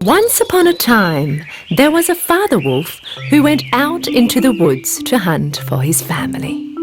Once upon a time, there was a father wolf who went out into the woods to hunt for his family.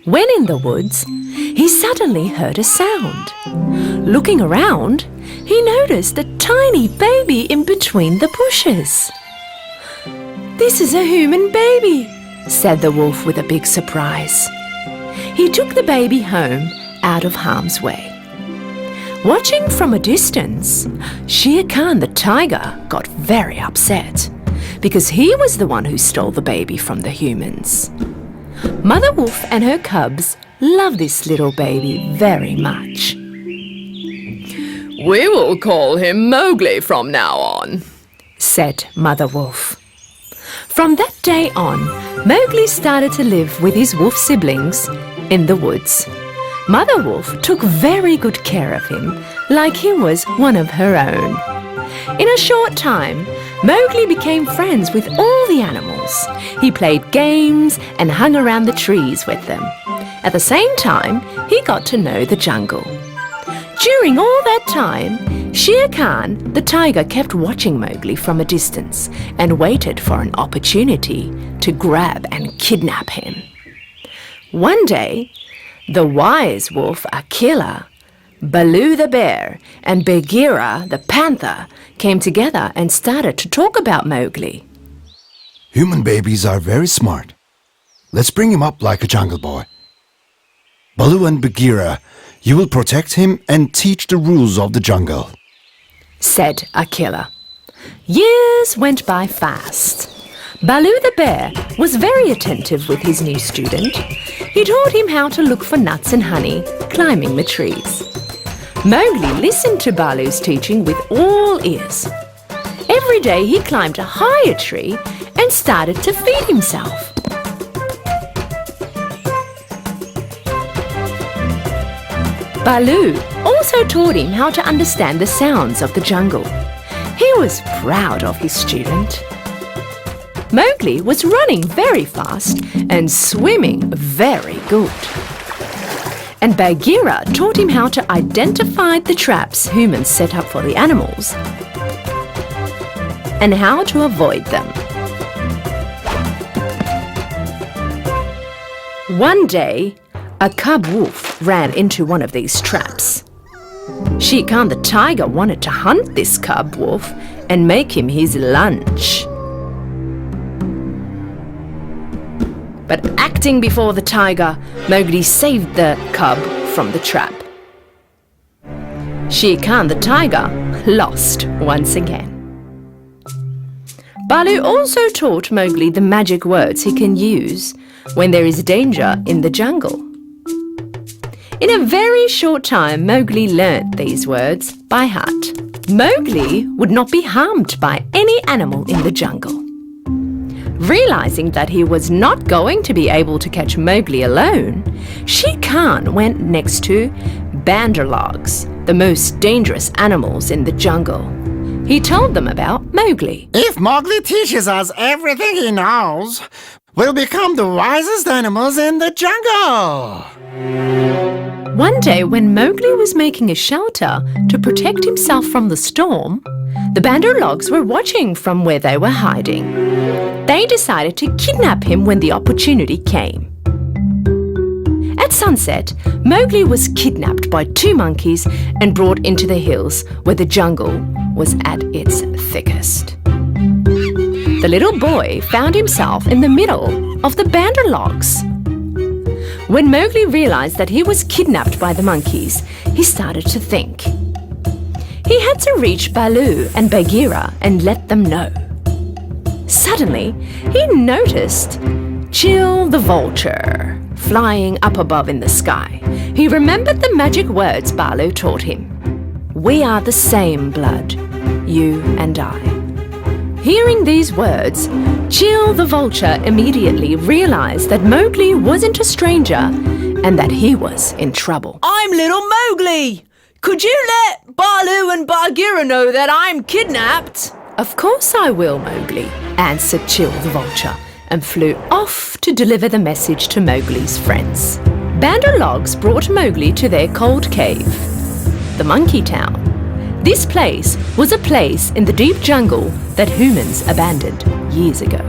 When in the woods, he suddenly heard a sound. Looking around, he noticed a tiny baby in between the bushes. "This is a human baby," said the wolf with a big surprise. He took the baby home out of harm's way. Watching from a distance, Shere Khan the tiger got very upset because he was the one who stole the baby from the humans. Mother Wolf and her cubs love this little baby very much. "We will call him Mowgli from now on," said Mother Wolf. From that day on, Mowgli started to live with his wolf siblings in the woods. Mother Wolf took very good care of him, like he was one of her own. In a short time, Mowgli became friends with all the animals. He played games and hung around the trees with them. At the same time, he got to know the jungle. During all that time, Shere Khan the tiger kept watching Mowgli from a distance and waited for an opportunity to grab and kidnap him. One day, the wise wolf Akela, Baloo the bear, and Bagheera the panther came together and started to talk about Mowgli. Human babies are very smart. Let's bring him up like a jungle boy. Baloo and Bagheera, you will protect him and teach the rules of the jungle, said Akela. Years went by fast. Baloo the bear was very attentive with his new student. He taught him how to look for nuts and honey, climbing the trees. Mowgli listened to Baloo's teaching with all ears. Every day he climbed a higher tree and started to feed himself. Baloo also taught him how to understand the sounds of the jungle. He was proud of his student. Mowgli was running very fast and swimming very good. And Bagheera taught him how to identify the traps humans set up for the animals and how to avoid them. One day, a cub wolf ran into one of these traps. Shere Khan the tiger wanted to hunt this cub wolf and make him his lunch. But acting before the tiger, Mowgli saved the cub from the trap. Shere Khan the tiger lost once again. Baloo also taught Mowgli the magic words he can use when there is danger in the jungle. In a very short time, Mowgli learnt these words by heart. Mowgli would not be harmed by any animal in the jungle. Realizing that he was not going to be able to catch Mowgli alone, Shere Khan went next to Banderlogs, the most dangerous animals in the jungle. He told them about Mowgli. If Mowgli teaches us everything he knows, we'll become the wisest animals in the jungle. One day when Mowgli was making a shelter to protect himself from the storm, the Banderlogs were watching from where they were hiding. They decided to kidnap him when the opportunity came. At sunset, Mowgli was kidnapped by two monkeys and brought into the hills where the jungle was at its thickest. The little boy found himself in the middle of the Banderlogs. When Mowgli realized that he was kidnapped by the monkeys, he started to think. He had to reach Baloo and Bagheera and let them know. Suddenly, he noticed Chill the vulture flying up above in the sky. He remembered the magic words Baloo taught him. We are the same blood, you and I. Hearing these words, Chill the vulture immediately realized that Mowgli wasn't a stranger and that he was in trouble. "I'm little Mowgli! Could you let Baloo and Bagheera know that I'm kidnapped?" Of course I will, Mowgli, answered Chill the vulture, and flew off to deliver the message to Mowgli's friends. Banderlogs brought Mowgli to their cold cave, the monkey town. This place was a place in the deep jungle that humans abandoned years ago.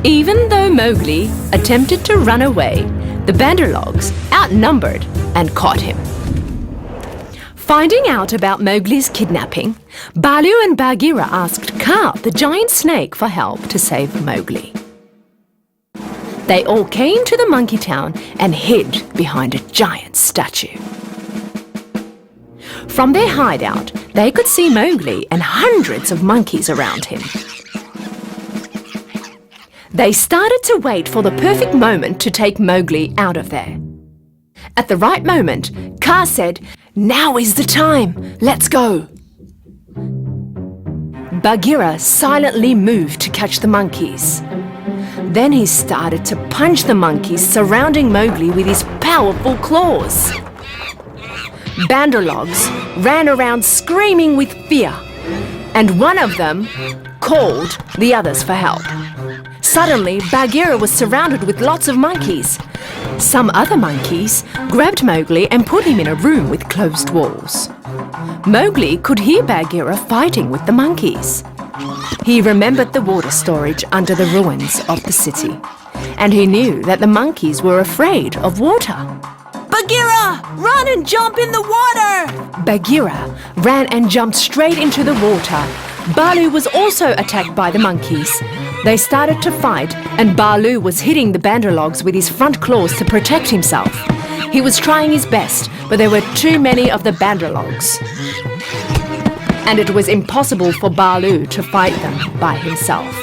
Even though Mowgli attempted to run away, the Bandarlogs outnumbered and caught him. Finding out about Mowgli's kidnapping, Baloo and Bagheera asked Kaa, the giant snake, for help to save Mowgli. They all came to the monkey town and hid behind a giant statue. From their hideout, they could see Mowgli and hundreds of monkeys around him. They started to wait for the perfect moment to take Mowgli out of there. At the right moment, Kaa said, "Now is the time. Let's go." Bagheera silently moved to catch the monkeys. Then he started to punch the monkeys surrounding Mowgli with his powerful claws. Bandarlogs ran around screaming with fear, and one of them called the others for help. Suddenly, Bagheera was surrounded with lots of monkeys. Some other monkeys grabbed Mowgli and put him in a room with closed walls. Mowgli could hear Bagheera fighting with the monkeys. He remembered the water storage under the ruins of the city, and he knew that the monkeys were afraid of water. Bagheera, run and jump in the water! Bagheera ran and jumped straight into the water. Baloo was also attacked by the monkeys. They started to fight, and Baloo was hitting the Bandarlogs with his front claws to protect himself. He was trying his best, but there were too many of the Bandarlogs, and it was impossible for Baloo to fight them by himself.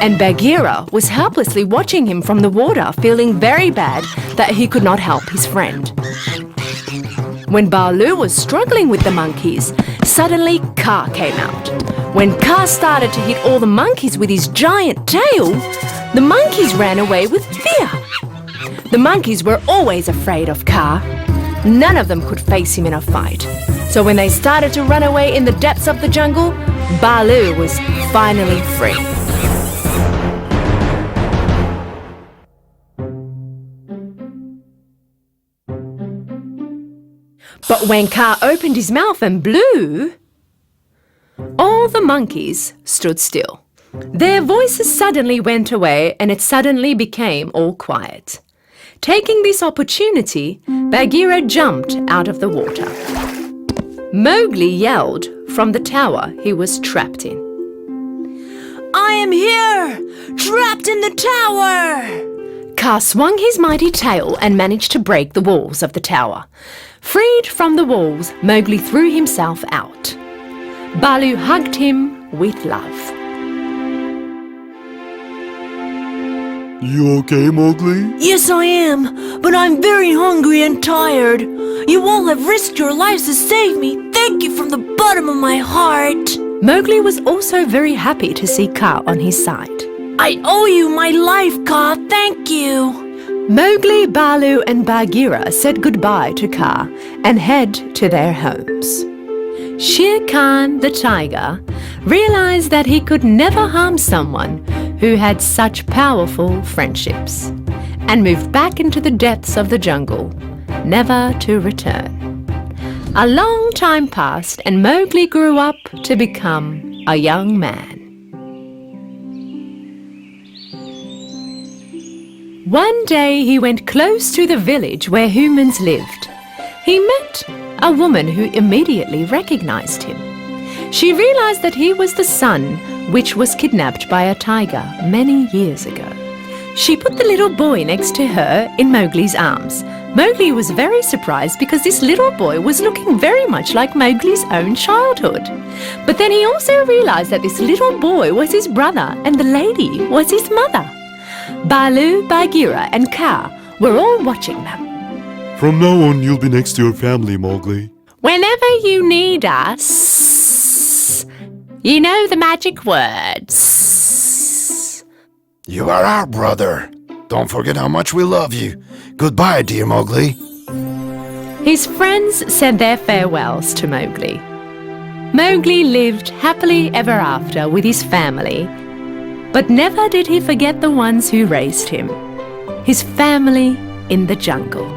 And Bagheera was helplessly watching him from the water, feeling very bad that he could not help his friend. When Baloo was struggling with the monkeys, suddenly Kaa came out. When Kaa started to hit all the monkeys with his giant tail, the monkeys ran away with fear. The monkeys were always afraid of Kaa. None of them could face him in a fight. So when they started to run away in the depths of the jungle, Baloo was finally free. But when Kaa opened his mouth and blew, all the monkeys stood still. Their voices suddenly went away, and it suddenly became all quiet. Taking this opportunity, Bagheera jumped out of the water. Mowgli yelled from the tower he was trapped in. I am here! Trapped in the tower! Kaa swung his mighty tail and managed to break the walls of the tower. Freed from the walls, Mowgli threw himself out. Baloo hugged him with love. You okay, Mowgli? Yes, I am, but I'm very hungry and tired. You all have risked your lives to save me. Thank you from the bottom of my heart. Mowgli was also very happy to see Kaa on his side. I owe you my life, Kaa. Thank you. Mowgli, Baloo and Bagheera said goodbye to Kaa and head to their homes. Shere Khan, the tiger, realized that he could never harm someone who had such powerful friendships, and moved back into the depths of the jungle, never to return. A long time passed, and Mowgli grew up to become a young man. One day he went close to the village where humans lived. He met a woman who immediately recognized him. She realized that he was the son which was kidnapped by a tiger many years ago. She put the little boy next to her in Mowgli's arms. Mowgli was very surprised because this little boy was looking very much like Mowgli's own childhood. But then he also realized that this little boy was his brother and the lady was his mother. Baloo, Bagheera and Kaa were all watching them. From now on, you'll be next to your family, Mowgli. Whenever you need us, you know the magic words. You are our brother. Don't forget how much we love you. Goodbye, dear Mowgli. His friends said their farewells to Mowgli. Mowgli lived happily ever after with his family, but never did he forget the ones who raised him, his family in the jungle.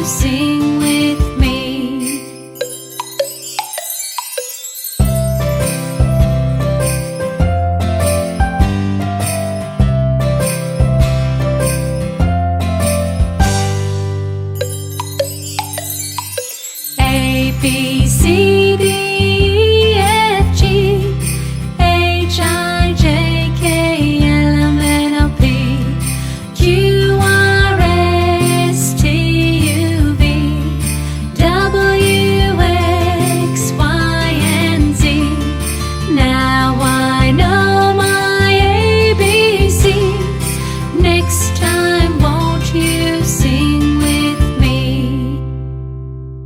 see